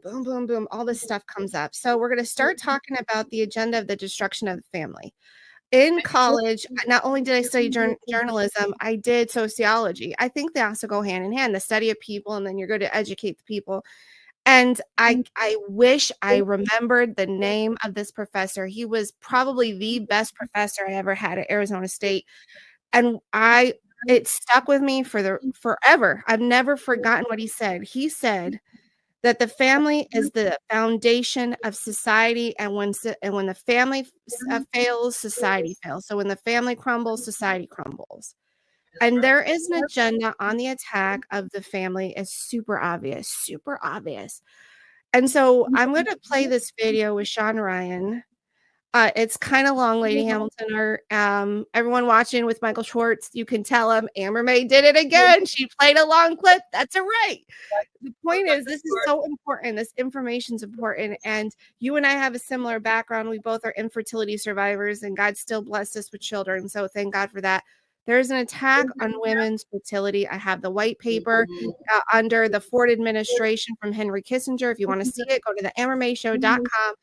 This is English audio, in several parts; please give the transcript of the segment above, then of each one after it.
boom, boom, boom, all this stuff comes up. So we're going to start talking about the agenda of the destruction of the family. In college, not only did I study journalism, I did sociology. I think they also go hand in hand, the study of people, and then you're going to educate the people. And I wish I remembered the name of this professor. He was probably the best professor I ever had at Arizona State. And it stuck with me forever. I've never forgotten what he said. He said that the family is the foundation of society, and when the family fails, society fails. So when the family crumbles, society crumbles. And there is an agenda on the attack of the family is super obvious, super obvious. And so I'm going to play this video with Sean Ryan. It's kind of long, Lady Hamilton, or everyone watching with Michael Schwartz, you can tell him Amber May did it again. She played a long clip. That's right. The point is, this is so important. This information is important. And you and I have a similar background. We both are infertility survivors, and God still blessed us with children. So thank God for that. There's an attack on women's fertility. I have the white paper under the Ford administration from Henry Kissinger. If you want to see it, go to the AmberMayShow.com.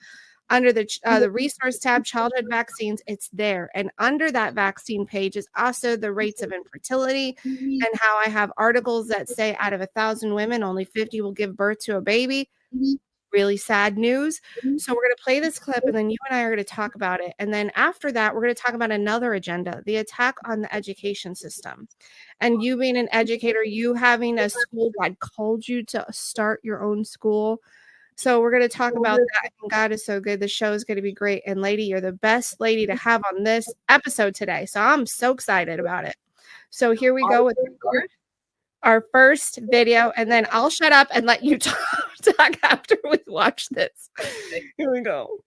Under the resource tab, childhood vaccines, it's there. And under that vaccine page is also the rates of infertility and how I have articles that say out of 1,000 women, only 50 will give birth to a baby. Really sad news. So we're going to play this clip, and then you and I are going to talk about it. And then after that, we're going to talk about another agenda, the attack on the education system. And you being an educator, you having a school, God called you to start your own school. So we're going to talk about that. And God is so good. The show is going to be great. And lady, you're the best lady to have on this episode today. So I'm so excited about it. So here we go with our first video, and then I'll shut up and let you talk after we watch this. Here we go.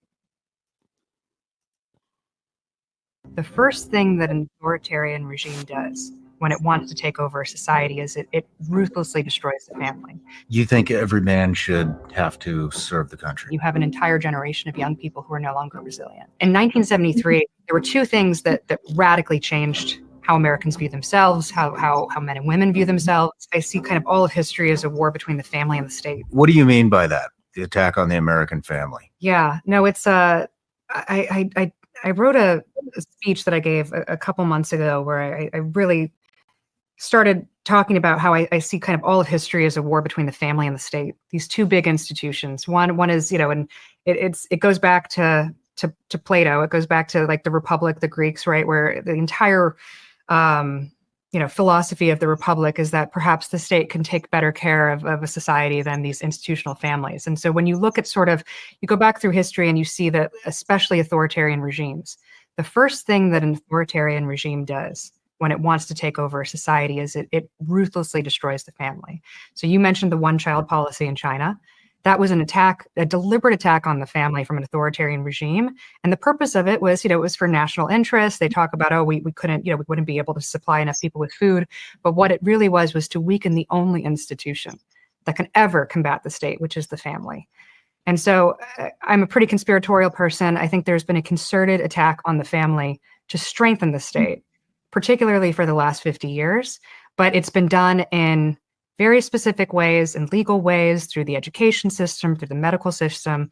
The first thing that an authoritarian regime does when it wants to take over a society is it ruthlessly destroys the family. You think every man should have to serve the country? You have an entire generation of young people who are no longer resilient. In 1973, there were two things that radically changed how Americans view themselves, how men and women view themselves. I see kind of all of history as a war between the family and the state. What do you mean by that? The attack on the American family? Yeah, no, it's I wrote a speech that I gave a couple months ago where I really started talking about how I see kind of all of history as a war between the family and the state. These two big institutions. One is, and it goes back to Plato. It goes back to like the Republic, the Greeks, right, where the entire philosophy of the Republic is that perhaps the state can take better care of a society than these institutional families. And so when you look at you go back through history and you see that especially authoritarian regimes, the first thing that an authoritarian regime does when it wants to take over a society is it ruthlessly destroys the family. So you mentioned the one-child policy in China. That was a deliberate attack on the family from an authoritarian regime. And the purpose of it was, it was for national interest. They talk about, we couldn't, we wouldn't be able to supply enough people with food. But what it really was to weaken the only institution that can ever combat the state, which is the family. And so I'm a pretty conspiratorial person. I think there's been a concerted attack on the family to strengthen the state, particularly for the last 50 years. But it's been done in very specific ways, in legal ways, through the education system, through the medical system.